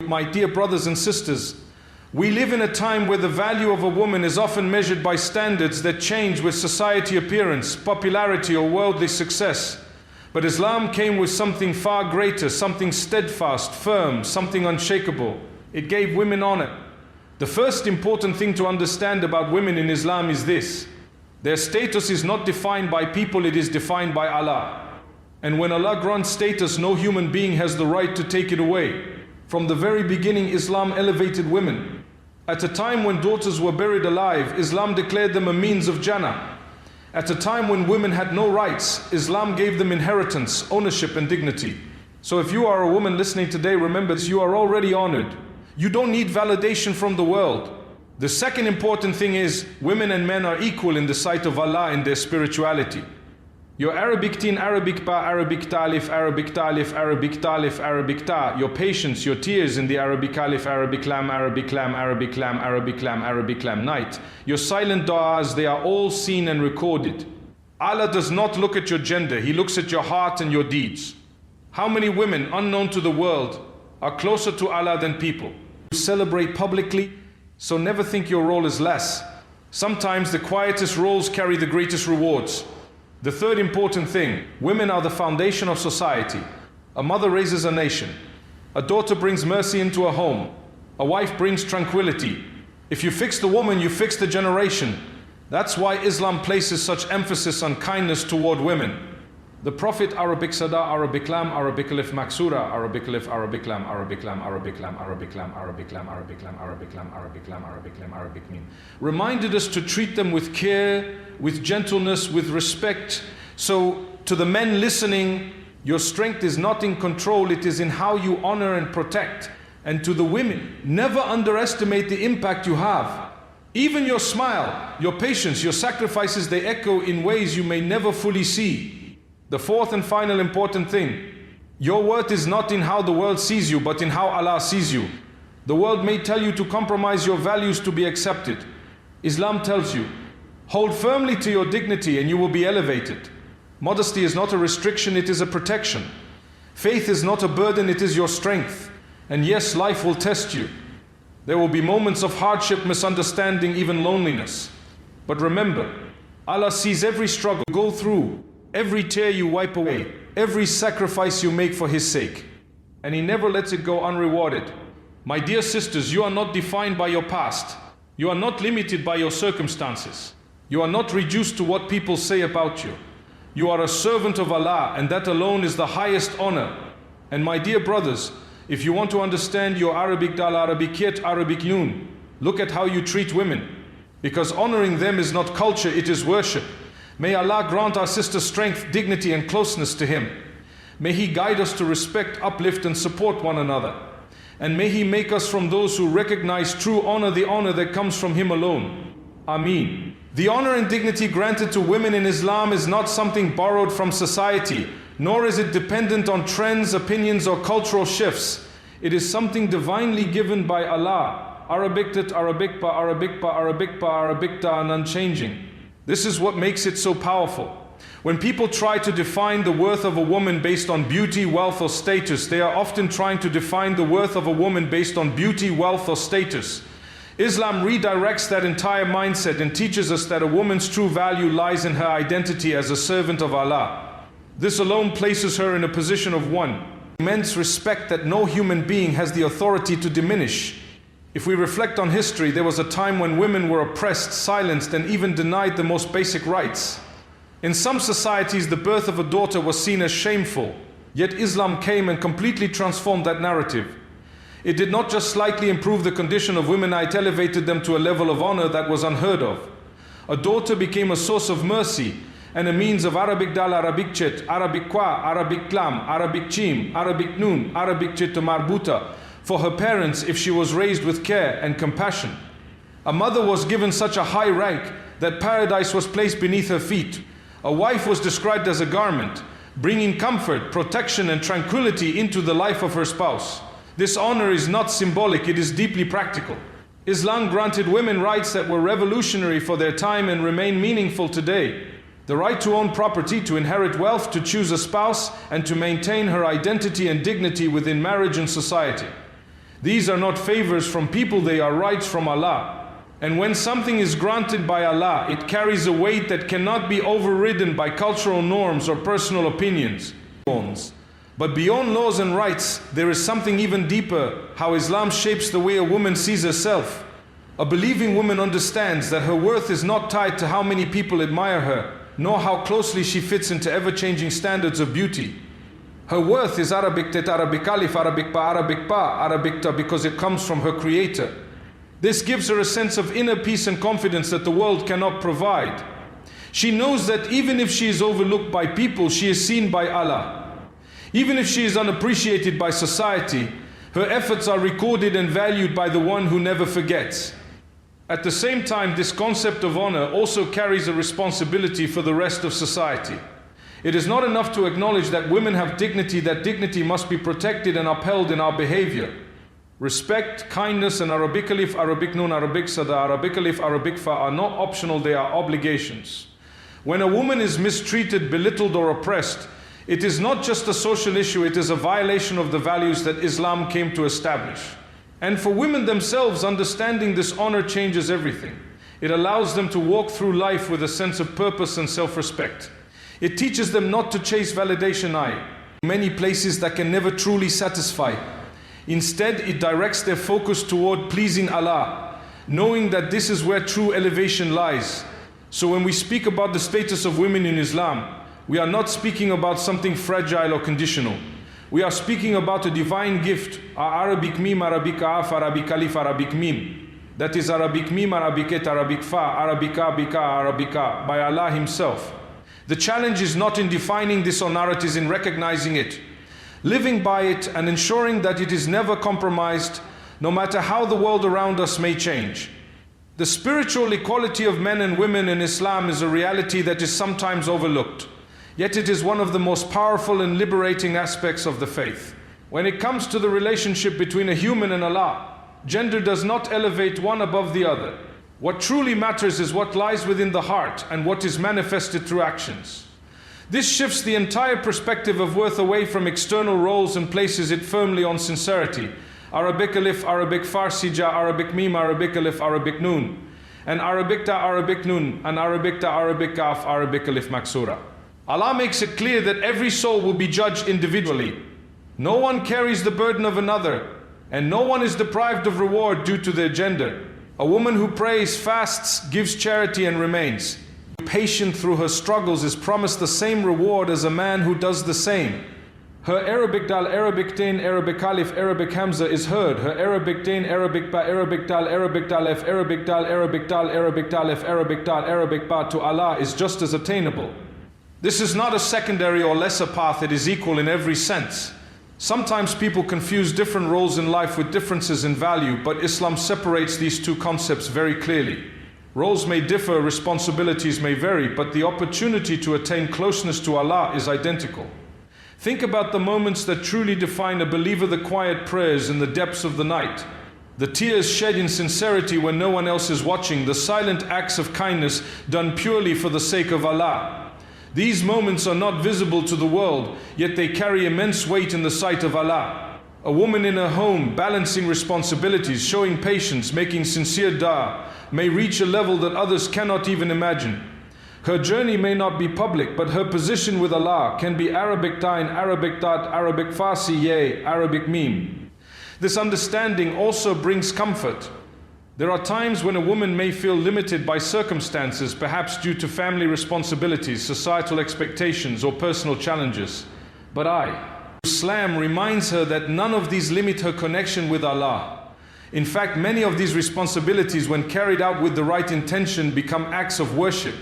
My dear brothers and sisters, we live in a time where the value of a woman is often measured by standards that change with society appearance, popularity, or worldly success. But Islam came with something far greater, something steadfast, firm, something unshakable. It gave women honor. The first important thing to understand about women in Islam is this: their status is not defined by people, it is defined by Allah. And when Allah grants status, no human being has the right to take it away. From the very beginning, Islam elevated women. At a time when daughters were buried alive, Islam declared them a means of Jannah. At a time when women had no rights, Islam gave them inheritance, ownership and dignity. So if you are a woman listening today, remember this: you are already honored. You don't need validation from the world. The second important thing is, women and men are equal in the sight of Allah in their spirituality. Your Arabic teen, Arabic ba, Arabic talif, Arabic talif, Arabic talif, Arabic ta. Your patience, your tears in the Arabic alif, Arabic lam, Arabic lam, Arabic lam, Arabic lam, Arabic lam night. Your silent du'as, they are all seen and recorded. Allah does not look at your gender, He looks at your heart and your deeds. How many women, unknown to the world, are closer to Allah than people? You celebrate publicly, so never think your role is less. Sometimes the quietest roles carry the greatest rewards. The third important thing: women are the foundation of society. A mother raises a nation. A daughter brings mercy into a home. A wife brings tranquility. If you fix the woman, you fix the generation. That's why Islam places such emphasis on kindness toward women. The Prophet, Arabic sada, Arabic lam, Arabic alif maksura, Arabic alif, Arabic lam, Arabic lam, Arabic lam, Arabic lam, Arabic lam, Arabic lam, Arabic lam, Arabic lam, Arabic lam, Arabic mim, reminded us to treat them with care, with gentleness, with respect. So to the men listening, your strength is not in control, it is in how you honor and protect. And to the women, never underestimate the impact you have. Even your smile, your patience, your sacrifices, they echo in ways you may never fully see. The fourth and final important thing: your worth is not in how the world sees you, but in how Allah sees you. The world may tell you to compromise your values to be accepted. Islam tells you, hold firmly to your dignity and you will be elevated. Modesty is not a restriction, it is a protection. Faith is not a burden, it is your strength. And yes, life will test you. There will be moments of hardship, misunderstanding, even loneliness. But remember, Allah sees every struggle you go through, every tear you wipe away, every sacrifice you make for His sake. And He never lets it go unrewarded. My dear sisters, you are not defined by your past. You are not limited by your circumstances. You are not reduced to what people say about you. You are a servant of Allah, and that alone is the highest honor. And my dear brothers, if you want to understand your Arabic dal, Arabic yet, Arabic noon, look at how you treat women. Because honoring them is not culture, it is worship. May Allah grant our sister strength, dignity and closeness to Him. May He guide us to respect, uplift and support one another. And may He make us from those who recognize true honor, the honor that comes from Him alone. Ameen. The honor and dignity granted to women in Islam is not something borrowed from society, nor is it dependent on trends, opinions or cultural shifts. It is something divinely given by Allah. Arabic tat, Arabic pa, Arabic pa, Arabic pa, Arabic ta, and unchanging. This is what makes it so powerful. When people try to define the worth of a woman based on beauty, wealth or status, they are often trying to define the worth of a woman based on beauty, wealth or status. Islam redirects that entire mindset and teaches us that a woman's true value lies in her identity as a servant of Allah. This alone places her in a position of one, immense respect that no human being has the authority to diminish. If we reflect on history, there was a time when women were oppressed, silenced, and even denied the most basic rights. In some societies, the birth of a daughter was seen as shameful, yet Islam came and completely transformed that narrative. It did not just slightly improve the condition of women, it elevated them to a level of honor that was unheard of. A daughter became a source of mercy and a means of Arabic dal, Arabic chet, Arabic qua, Arabic lam, Arabic chim, Arabic noon, Arabic chet marbuta, for her parents if she was raised with care and compassion. A mother was given such a high rank that paradise was placed beneath her feet. A wife was described as a garment, bringing comfort, protection and tranquility into the life of her spouse. This honor is not symbolic, it is deeply practical. Islam granted women rights that were revolutionary for their time and remain meaningful today. The right to own property, to inherit wealth, to choose a spouse, and to maintain her identity and dignity within marriage and society. These are not favors from people, they are rights from Allah. And when something is granted by Allah, it carries a weight that cannot be overridden by cultural norms or personal opinions. But beyond laws and rights, there is something even deeper, how Islam shapes the way a woman sees herself. A believing woman understands that her worth is not tied to how many people admire her, nor how closely she fits into ever-changing standards of beauty. Her worth is Arabic tet, Arabic alif, Arabic pa, Arabic pa, Arabic ta, because it comes from her Creator. This gives her a sense of inner peace and confidence that the world cannot provide. She knows that even if she is overlooked by people, she is seen by Allah. Even if she is unappreciated by society, her efforts are recorded and valued by the one who never forgets. At the same time, this concept of honor also carries a responsibility for the rest of society. It is not enough to acknowledge that women have dignity, that dignity must be protected and upheld in our behavior. Respect, kindness, and Arabic alif, Arabic nun, Arabic sada, Arabic alif, Arabic fa are not optional, they are obligations. When a woman is mistreated, belittled, or oppressed, it is not just a social issue, it is a violation of the values that Islam came to establish. And for women themselves, understanding this honor changes everything. It allows them to walk through life with a sense of purpose and self-respect. It teaches them not to chase validation many places that can never truly satisfy. Instead, it directs their focus toward pleasing Allah, knowing that this is where true elevation lies. So when we speak about the status of women in Islam, we are not speaking about something fragile or conditional. We are speaking about a divine gift, Arabic mim, Arabic af, Arabic alif, Arabic mim. That is Arabic mim, Arabic et, Arabic fa, Arabica, bika, Arabica, by Allah Himself. The challenge is not in defining this honor, it is in recognizing it, living by it, and ensuring that it is never compromised, no matter how the world around us may change. The spiritual equality of men and women in Islam is a reality that is sometimes overlooked. Yet it is one of the most powerful and liberating aspects of the faith. When it comes to the relationship between a human and Allah, gender does not elevate one above the other. What truly matters is what lies within the heart and what is manifested through actions. This shifts the entire perspective of worth away from external roles and places it firmly on sincerity. Arabic alif, Arabic farsi ja, Arabic mim, Arabic alif, Arabic nun. And Arabic ta, Arabic nun, and Arabic ta, Arabic kaf, Arabic alif maksura. Allah makes it clear that every soul will be judged individually. No one carries the burden of another, and no one is deprived of reward due to their gender. A woman who prays, fasts, gives charity and remains patient through her struggles is promised the same reward as a man who does the same. Her Arabic dal, Arabic tain, Arabic alif, Arabic hamza is heard. Her Arabic tain, Arabic ba, Arabic dal, Arabic dalef, Arabic dal, Arabic dal, Arabic dalef, Arabic dal, Arabic ba to Allah is just as attainable. This is not a secondary or lesser path, it is equal in every sense. Sometimes people confuse different roles in life with differences in value, but Islam separates these two concepts very clearly. Roles may differ, responsibilities may vary, but the opportunity to attain closeness to Allah is identical. Think about the moments that truly define a believer: the quiet prayers in the depths of the night, the tears shed in sincerity when no one else is watching, the silent acts of kindness done purely for the sake of Allah. These moments are not visible to the world, yet they carry immense weight in the sight of Allah. A woman in her home, balancing responsibilities, showing patience, making sincere dua, may reach a level that others cannot even imagine. Her journey may not be public, but her position with Allah can be Arabic tain, Arabic tat, Arabic farsi ye, Arabic mim. This understanding also brings comfort. There are times when a woman may feel limited by circumstances, perhaps due to family responsibilities, societal expectations, or personal challenges. But Islam reminds her that none of these limit her connection with Allah. In fact, many of these responsibilities, when carried out with the right intention, become acts of worship.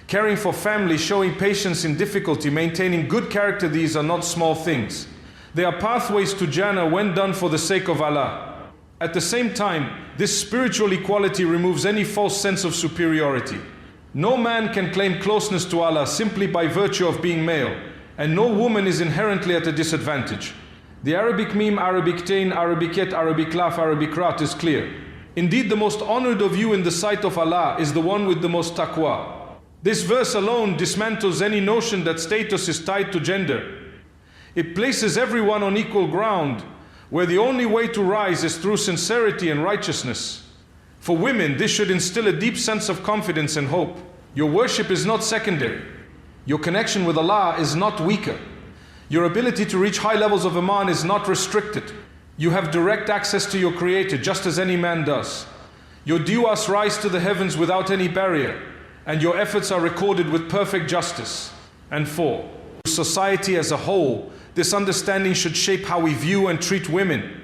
Caring for family, showing patience in difficulty, maintaining good character, these are not small things. They are pathways to Jannah when done for the sake of Allah. At the same time, this spiritual equality removes any false sense of superiority. No man can claim closeness to Allah simply by virtue of being male, and no woman is inherently at a disadvantage. The Arabic meme, Arabic tain, Arabic yet, Arabic laf, Arabic rat is clear. Indeed, the most honored of you in the sight of Allah is the one with the most taqwa. This verse alone dismantles any notion that status is tied to gender. It places everyone on equal ground. where the only way to rise is through sincerity and righteousness. For women, this should instill a deep sense of confidence and hope. Your worship is not secondary. Your connection with Allah is not weaker. Your ability to reach high levels of Iman is not restricted. You have direct access to your Creator, just as any man does. Your du'as rise to the heavens without any barrier, and your efforts are recorded with perfect justice. And 4, society as a whole, this understanding should shape how we view and treat women.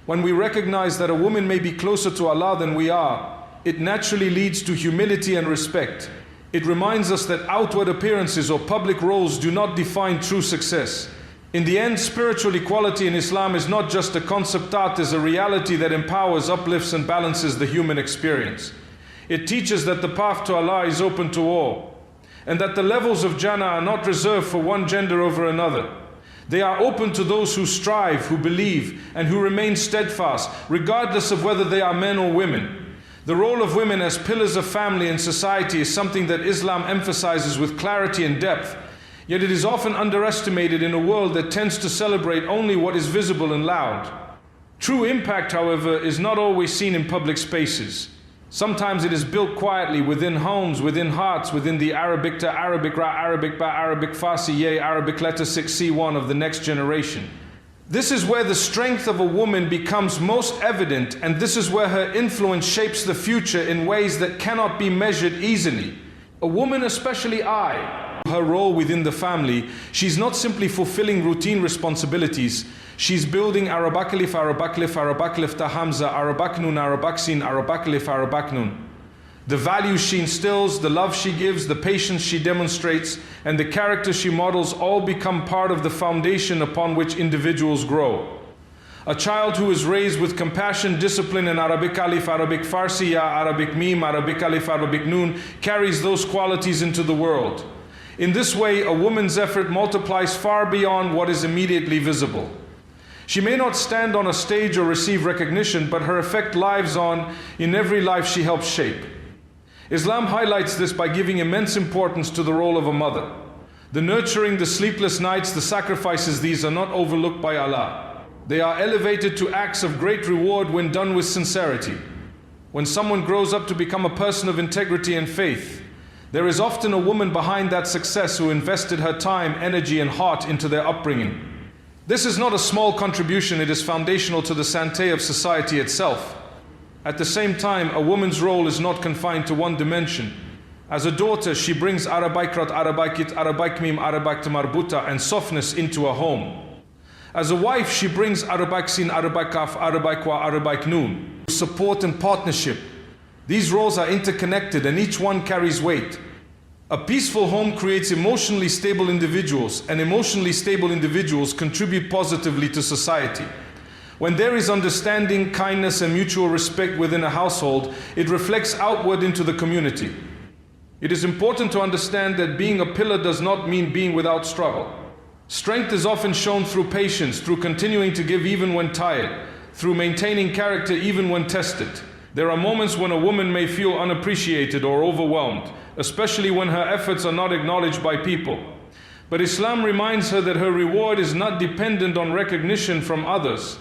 When we recognize that a woman may be closer to Allah than we are, it naturally leads to humility and respect. It reminds us that outward appearances or public roles do not define true success. In the end, spiritual equality in Islam is not just a concept, it is a reality that empowers, uplifts, and balances the human experience. It teaches that the path to Allah is open to all, and that the levels of Jannah are not reserved for one gender over another. They are open to those who strive, who believe, and who remain steadfast, regardless of whether they are men or women. The role of women as pillars of family and society is something that Islam emphasizes with clarity and depth, yet it is often underestimated in a world that tends to celebrate only what is visible and loud. True impact, however, is not always seen in public spaces. Sometimes it is built quietly within homes, within hearts, within the Arabic to Arabic Ra, Arabic Ba, Arabic Farsi Ye, Arabic letter 6C1 of the next generation. This is where the strength of a woman becomes most evident, and this is where her influence shapes the future in ways that cannot be measured easily. A woman, especially her role within the family, she's not simply fulfilling routine responsibilities. She's building Arabaklif, Arabaklif, Arabaklif ta Hamza, Arabaknun, Arabaksin, Arabaklif, Arabaknun. The values she instills, the love she gives, the patience she demonstrates, and the character she models all become part of the foundation upon which individuals grow. A child who is raised with compassion, discipline, and Arabic Alif, Arabic Farsi, Ya, Arabic Mim, Arabic Alif, Arabic Nun carries those qualities into the world. In this way, a woman's effort multiplies far beyond what is immediately visible. She may not stand on a stage or receive recognition, but her effect lives on in every life she helps shape. Islam highlights this by giving immense importance to the role of a mother. The nurturing, the sleepless nights, the sacrifices, these are not overlooked by Allah. They are elevated to acts of great reward when done with sincerity. When someone grows up to become a person of integrity and faith, there is often a woman behind that success who invested her time, energy, and heart into their upbringing. This is not a small contribution, it is foundational to the santé of society itself. At the same time, a woman's role is not confined to one dimension. As a daughter, she brings Arabaikrat, Arabaikit, Arabaikmim, Arabaik Marbuta, and softness into a home. As a wife, she brings Arabaiksin, Arabaikaf, Arabaikwa, Arabaiknun, support and partnership. These roles are interconnected and each one carries weight. A peaceful home creates emotionally stable individuals, and emotionally stable individuals contribute positively to society. When there is understanding, kindness, and mutual respect within a household, it reflects outward into the community. It is important to understand that being a pillar does not mean being without struggle. Strength is often shown through patience, through continuing to give even when tired, through maintaining character even when tested. There are moments when a woman may feel unappreciated or overwhelmed, especially when her efforts are not acknowledged by people. But Islam reminds her that her reward is not dependent on recognition from others.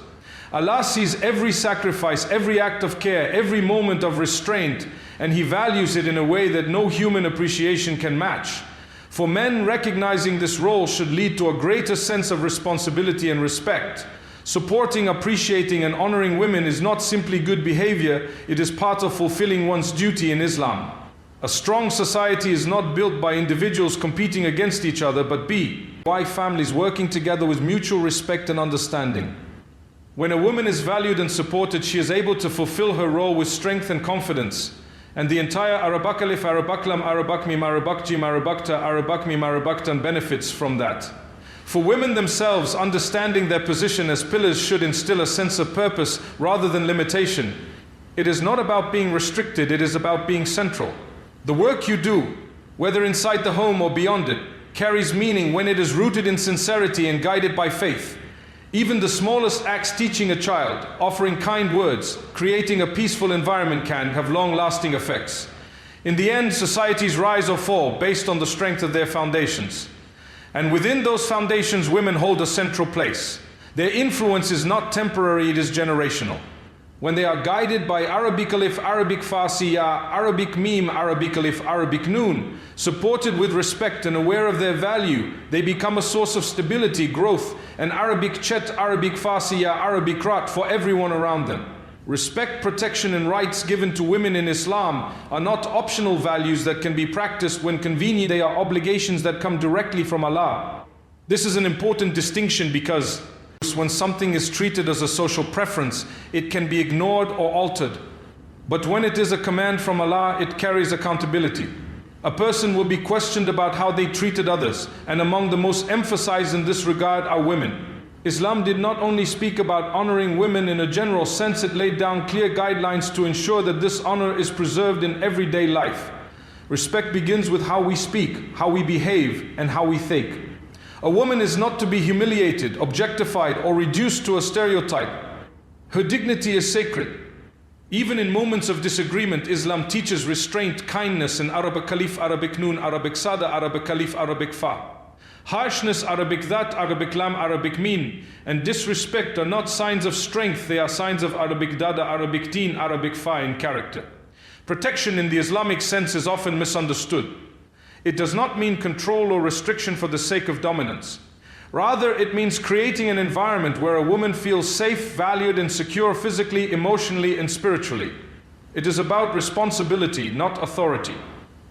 Allah sees every sacrifice, every act of care, every moment of restraint, and He values it in a way that no human appreciation can match. For men, recognizing this role should lead to a greater sense of responsibility and respect. Supporting, appreciating, and honoring women is not simply good behavior, it is part of fulfilling one's duty in Islam. A strong society is not built by individuals competing against each other, but by families working together with mutual respect and understanding. When a woman is valued and supported, she is able to fulfill her role with strength and confidence. And the entire Arabakalif, Arabaklam, Arabakmim, Arabakjim, Arabakta, Arabakmim, Arabaktan benefits from that. For women themselves, understanding their position as pillars should instill a sense of purpose rather than limitation. It is not about being restricted, it is about being central. The work you do, whether inside the home or beyond it, carries meaning when it is rooted in sincerity and guided by faith. Even the smallest acts, teaching a child, offering kind words, creating a peaceful environment, can have long-lasting effects. In the end, societies rise or fall based on the strength of their foundations. And within those foundations, women hold a central place. Their influence is not temporary, it is generational. When they are guided by Arabic alif, Arabic fasiya, Arabic meme, Arabic alif, Arabic noon, supported with respect and aware of their value, they become a source of stability, growth, and Arabic chet, Arabic fasiya, Arabic rat for everyone around them. Respect, protection, and rights given to women in Islam are not optional values that can be practiced when convenient. They are obligations that come directly from Allah. This is an important distinction because when something is treated as a social preference, it can be ignored or altered. But when it is a command from Allah, it carries accountability. A person will be questioned about how they treated others, and among the most emphasized in this regard are women. Islam did not only speak about honoring women in a general sense, it laid down clear guidelines to ensure that this honor is preserved in everyday life. Respect begins with how we speak, how we behave, and how we think. A woman is not to be humiliated, objectified, or reduced to a stereotype. Her dignity is sacred. Even in moments of disagreement, Islam teaches restraint, kindness in Arabic alif, Arabic noon, Arabic sada, Arabic alif, Arabic fa. Harshness, Arabic that, Arabic lam, Arabic meen, and disrespect are not signs of strength, they are signs of Arabic dada, Arabic teen, Arabic fa in character. Protection in the Islamic sense is often misunderstood. It does not mean control or restriction for the sake of dominance. Rather, it means creating an environment where a woman feels safe, valued, and secure physically, emotionally, and spiritually. It is about responsibility, not authority.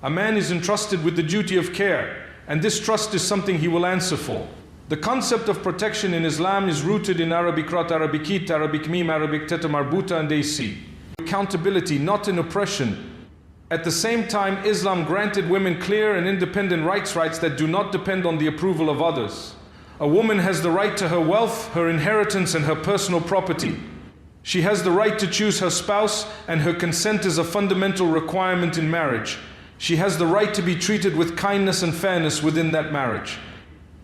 A man is entrusted with the duty of care, and this trust is something he will answer for. The concept of protection in Islam is rooted in Arabic rat, Arabic it, Arabic meme, Arabic teta marbuta, and AC. Accountability, not in oppression. At the same time, Islam granted women clear and independent rights that do not depend on the approval of others. A woman has the right to her wealth, her inheritance, and her personal property. She has the right to choose her spouse, and her consent is a fundamental requirement in marriage. She has the right to be treated with kindness and fairness within that marriage.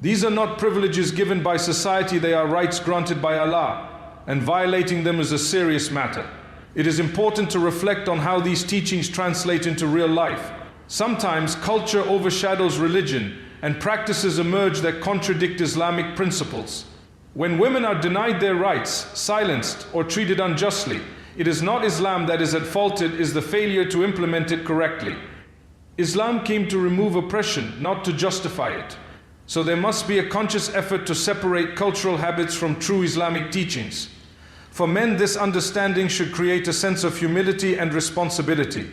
These are not privileges given by society, they are rights granted by Allah, and violating them is a serious matter. It is important to reflect on how these teachings translate into real life. Sometimes culture overshadows religion, and practices emerge that contradict Islamic principles. When women are denied their rights, silenced, or treated unjustly, it is not Islam that is at fault, it is the failure to implement it correctly. Islam came to remove oppression, not to justify it. So there must be a conscious effort to separate cultural habits from true Islamic teachings. For men, this understanding should create a sense of humility and responsibility.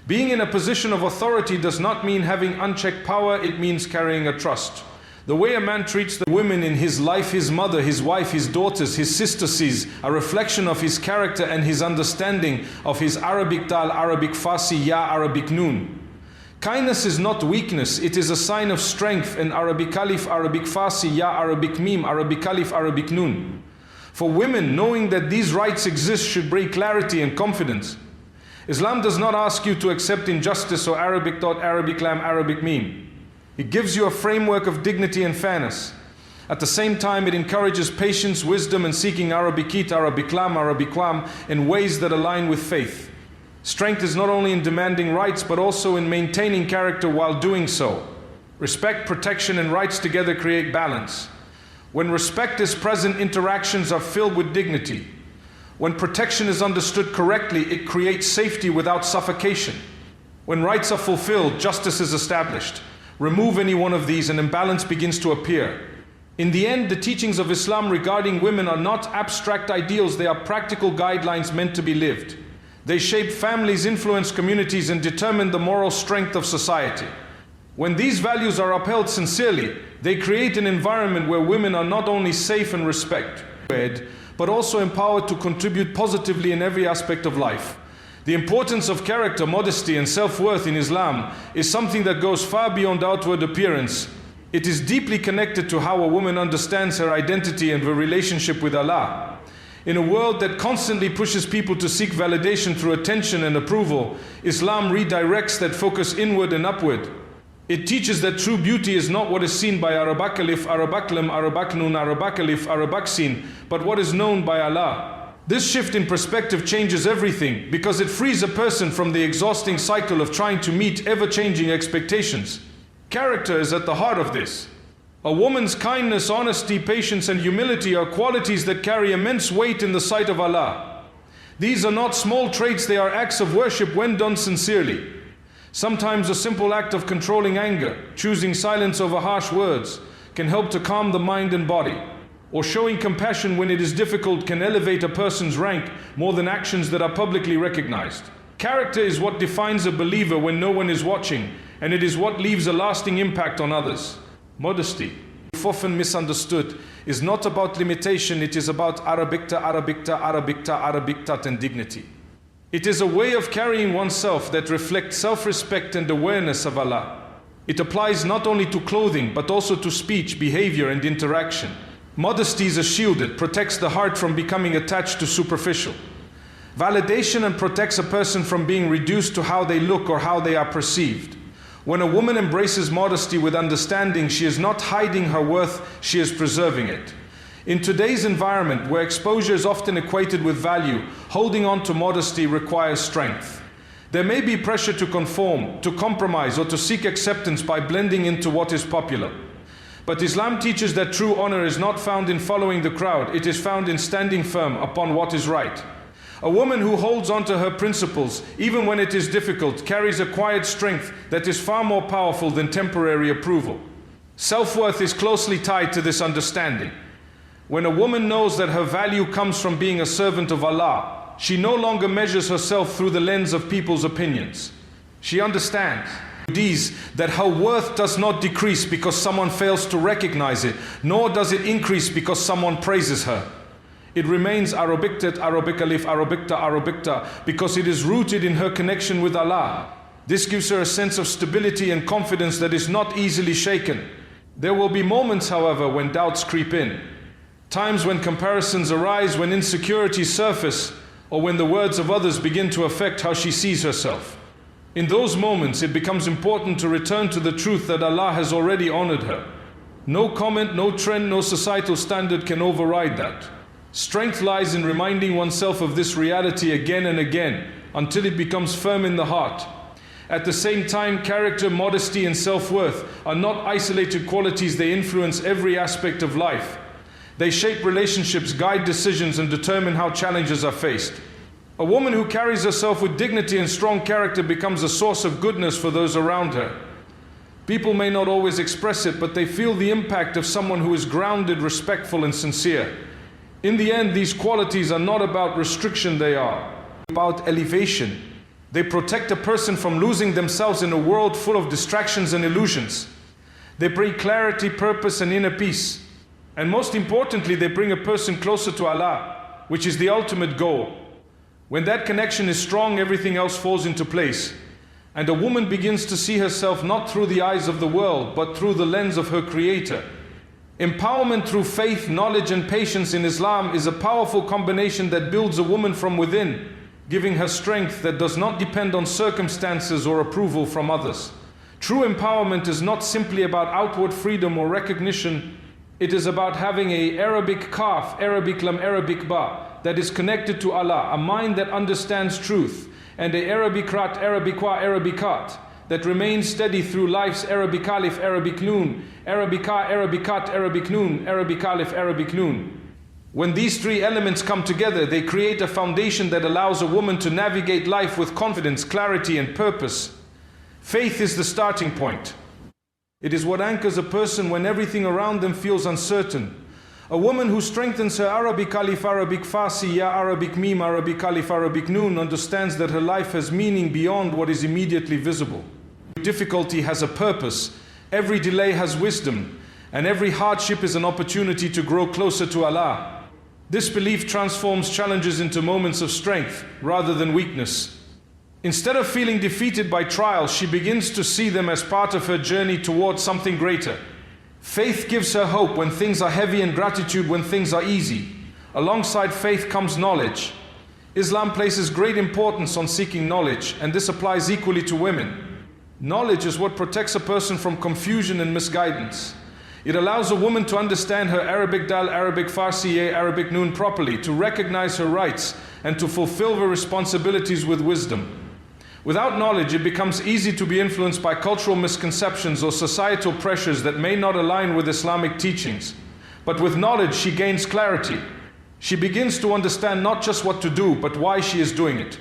Being in a position of authority does not mean having unchecked power, it means carrying a trust. The way a man treats the women in his life, his mother, his wife, his daughters, his sister, sees a reflection of his character and his understanding of his Arabic dal, Arabic fasi, ya, Arabic noon. Kindness is not weakness, it is a sign of strength in Arabic alif, Arabic fasi, ya, Arabic meme, Arabic alif, Arabic noon. For women, knowing that these rights exist should bring clarity and confidence. Islam does not ask you to accept injustice or Arabic thought, Arabic lam, Arabic meme. It gives you a framework of dignity and fairness. At the same time, it encourages patience, wisdom, and seeking Arabic it, Arabic lam, Arabic wam in ways that align with faith. Strength is not only in demanding rights, but also in maintaining character while doing so. Respect, protection, and rights together create balance. When respect is present, interactions are filled with dignity. When protection is understood correctly, it creates safety without suffocation. When rights are fulfilled, justice is established. Remove any one of these and imbalance begins to appear. In the end, the teachings of Islam regarding women are not abstract ideals, they are practical guidelines meant to be lived. They shape families, influence communities, and determine the moral strength of society. When these values are upheld sincerely, they create an environment where women are not only safe and respected, but also empowered to contribute positively in every aspect of life. The importance of character, modesty, and self-worth in Islam is something that goes far beyond outward appearance. It is deeply connected to how a woman understands her identity and her relationship with Allah. In a world that constantly pushes people to seek validation through attention and approval, Islam redirects that focus inward and upward. It teaches that true beauty is not what is seen by Arabic alif, Arabic lam, Arabic noon, Arabic alif, Arabic sin, but what is known by Allah. This shift in perspective changes everything because it frees a person from the exhausting cycle of trying to meet ever-changing expectations. Character is at the heart of this. A woman's kindness, honesty, patience, and humility are qualities that carry immense weight in the sight of Allah. These are not small traits, they are acts of worship when done sincerely. Sometimes a simple act of controlling anger, choosing silence over harsh words, can help to calm the mind and body. Or showing compassion when it is difficult can elevate a person's rank more than actions that are publicly recognized. Character is what defines a believer when no one is watching, and it is what leaves a lasting impact on others. Modesty, often misunderstood, is not about limitation, it is about arabicta and dignity. It is a way of carrying oneself that reflects self-respect and awareness of Allah. It applies not only to clothing, but also to speech, behavior, and interaction. Modesty is a shield that protects the heart from becoming attached to superficial validation and protects a person from being reduced to how they look or how they are perceived. When a woman embraces modesty with understanding, she is not hiding her worth, she is preserving it. In today's environment, where exposure is often equated with value, holding on to modesty requires strength. There may be pressure to conform, to compromise, or to seek acceptance by blending into what is popular. But Islam teaches that true honor is not found in following the crowd, it is found in standing firm upon what is right. A woman who holds on to her principles, even when it is difficult, carries a quiet strength that is far more powerful than temporary approval. Self-worth is closely tied to this understanding. When a woman knows that her value comes from being a servant of Allah, she no longer measures herself through the lens of people's opinions. She understands that her worth does not decrease because someone fails to recognize it, nor does it increase because someone praises her. It remains arabicta, because it is rooted in her connection with Allah. This gives her a sense of stability and confidence that is not easily shaken. There will be moments, however, when doubts creep in. Times when comparisons arise, when insecurities surface, or when the words of others begin to affect how she sees herself. In those moments, it becomes important to return to the truth that Allah has already honored her. No comment, no trend, no societal standard can override that. Strength lies in reminding oneself of this reality again and again until it becomes firm in the heart. At the same time, character, modesty, and self-worth are not isolated qualities, they influence every aspect of life. They shape relationships, guide decisions, and determine how challenges are faced. A woman who carries herself with dignity and strong character becomes a source of goodness for those around her. People may not always express it, but they feel the impact of someone who is grounded, respectful, and sincere. In the end, these qualities are not about restriction, they are about elevation. They protect a person from losing themselves in a world full of distractions and illusions. They bring clarity, purpose, and inner peace. And most importantly, they bring a person closer to Allah, which is the ultimate goal. When that connection is strong, everything else falls into place. And a woman begins to see herself not through the eyes of the world, but through the lens of her Creator. Empowerment through faith, knowledge, and patience in Islam is a powerful combination that builds a woman from within, giving her strength that does not depend on circumstances or approval from others. True empowerment is not simply about outward freedom or recognition. It is about having an Arabic kaf, Arabic lam, Arabic ba, that is connected to Allah, a mind that understands truth, and a Arabic rat, Arabiqwa, Arabicat, that remains steady through life's Arabic alif, Arabic noon, Arabica, Arabicat, Arabic noon, Arabic alif, Arabic noon. When these three elements come together, they create a foundation that allows a woman to navigate life with confidence, clarity, and purpose. Faith is the starting point. It is what anchors a person when everything around them feels uncertain. A woman who strengthens her Arabic alif, Arabic Farsi, Ya, Arabic mim, Arabic alif, Arabic noon understands that her life has meaning beyond what is immediately visible. Difficulty has a purpose, every delay has wisdom, and every hardship is an opportunity to grow closer to Allah. This belief transforms challenges into moments of strength rather than weakness. Instead of feeling defeated by trials, she begins to see them as part of her journey towards something greater. Faith gives her hope when things are heavy and gratitude when things are easy. Alongside faith comes knowledge. Islam places great importance on seeking knowledge, and this applies equally to women. Knowledge is what protects a person from confusion and misguidance. It allows a woman to understand her Arabic dal, Arabic Farsi, Arabic noon properly, to recognize her rights, and to fulfill her responsibilities with wisdom. Without knowledge, it becomes easy to be influenced by cultural misconceptions or societal pressures that may not align with Islamic teachings. But with knowledge, she gains clarity. She begins to understand not just what to do, but why she is doing it.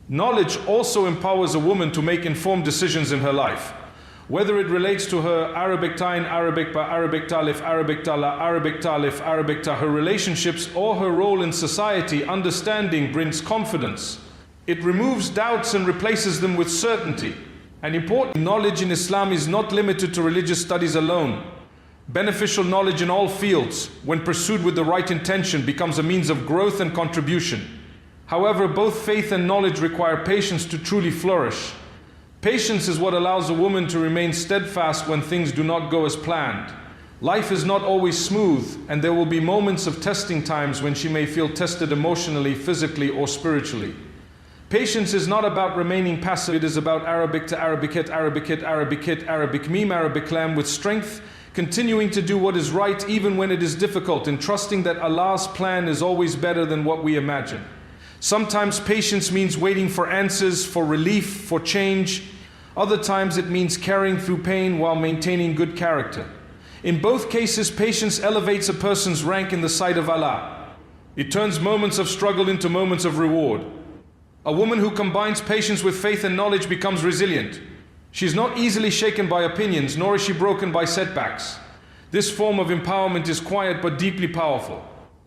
Knowledge also empowers a woman to make informed decisions in her life. Whether it relates to her Arabic tain, Arabic ba, Arabic talif, Arabic tala, Arabic talif, Arabic ta, her relationships or her role in society, understanding brings confidence. It removes doubts and replaces them with certainty. And important knowledge in Islam is not limited to religious studies alone. Beneficial knowledge in all fields, when pursued with the right intention, becomes a means of growth and contribution. However, both faith and knowledge require patience to truly flourish. Patience is what allows a woman to remain steadfast when things do not go as planned. Life is not always smooth, and there will be moments of testing times when she may feel tested emotionally, physically, or spiritually. Patience is not about remaining passive, it is about Arabic to Arabicate, Arabicate, Arabicate, Arabic meme, Arabic lam with strength, continuing to do what is right even when it is difficult, and trusting that Allah's plan is always better than what we imagine. Sometimes patience means waiting for answers, for relief, for change. Other times it means carrying through pain while maintaining good character. In both cases, patience elevates a person's rank in the sight of Allah. It turns moments of struggle into moments of reward. A woman who combines patience with faith and knowledge becomes resilient. She is not easily shaken by opinions, nor is she broken by setbacks. This form of empowerment is quiet but deeply powerful.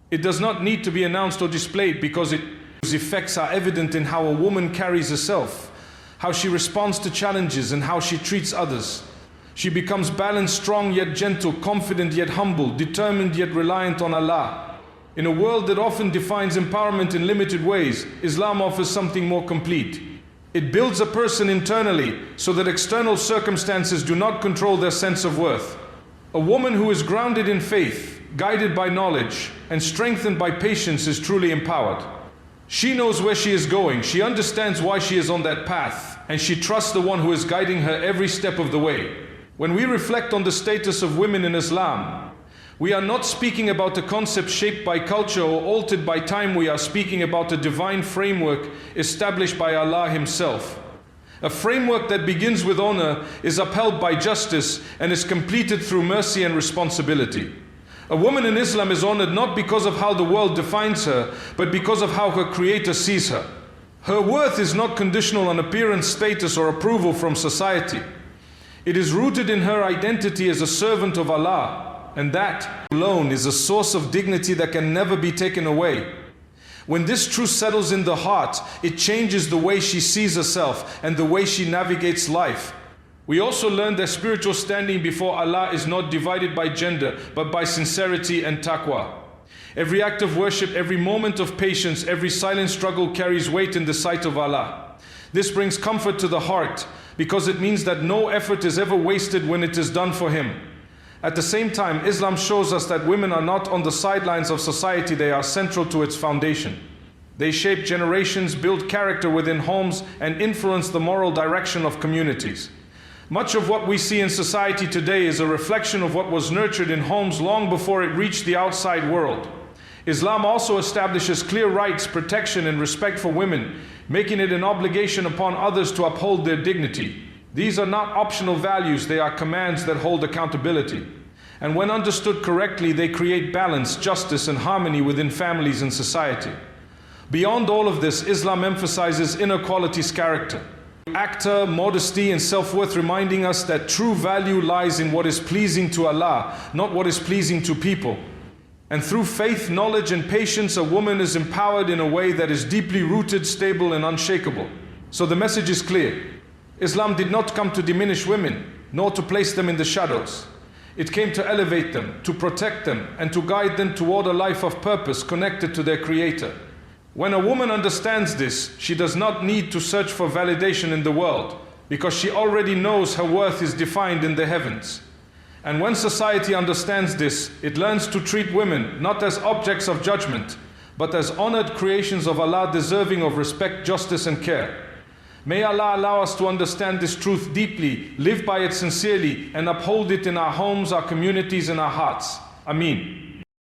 It does not need to be announced or displayed because its effects are evident in how a woman carries herself, how she responds to challenges, and how she treats others. She becomes balanced, strong yet gentle, confident yet humble, determined yet reliant on Allah. In a world that often defines empowerment in limited ways, Islam offers something more complete. It builds a person internally so that external circumstances do not control their sense of worth. A woman who is grounded in faith, guided by knowledge, and strengthened by patience is truly empowered. She knows where she is going, she understands why she is on that path, and she trusts the one who is guiding her every step of the way. When we reflect on the status of women in Islam, we are not speaking about a concept shaped by culture or altered by time. We are speaking about a divine framework established by Allah Himself. A framework that begins with honor, is upheld by justice, and is completed through mercy and responsibility. A woman in Islam is honored not because of how the world defines her, but because of how her Creator sees her. Her worth is not conditional on appearance, status, or approval from society. It is rooted in her identity as a servant of Allah, and that alone is a source of dignity that can never be taken away. When this truth settles in the heart, it changes the way she sees herself and the way she navigates life. We also learn that spiritual standing before Allah is not divided by gender, but by sincerity and taqwa. Every act of worship, every moment of patience, every silent struggle carries weight in the sight of Allah. This brings comfort to the heart, because it means that no effort is ever wasted when it is done for Him. At the same time, Islam shows us that women are not on the sidelines of society, they are central to its foundation. They shape generations, build character within homes, and influence the moral direction of communities. Much of what we see in society today is a reflection of what was nurtured in homes long before it reached the outside world. Islam also establishes clear rights, protection, and respect for women, making it an obligation upon others to uphold their dignity. These are not optional values, they are commands that hold accountability. And when understood correctly, they create balance, justice, and harmony within families and society. Beyond all of this, Islam emphasizes inner qualities, character, character, modesty, and self-worth, reminding us that true value lies in what is pleasing to Allah, not what is pleasing to people. And through faith, knowledge, and patience, a woman is empowered in a way that is deeply rooted, stable, and unshakable. So the message is clear. Islam did not come to diminish women, nor to place them in the shadows. It came to elevate them, to protect them, and to guide them toward a life of purpose connected to their Creator. When a woman understands this, she does not need to search for validation in the world, because she already knows her worth is defined in the heavens. And when society understands this, it learns to treat women not as objects of judgment, but as honored creations of Allah, deserving of respect, justice, and care. May Allah allow us to understand this truth deeply, live by it sincerely, and uphold it in our homes, our communities, and our hearts. Ameen.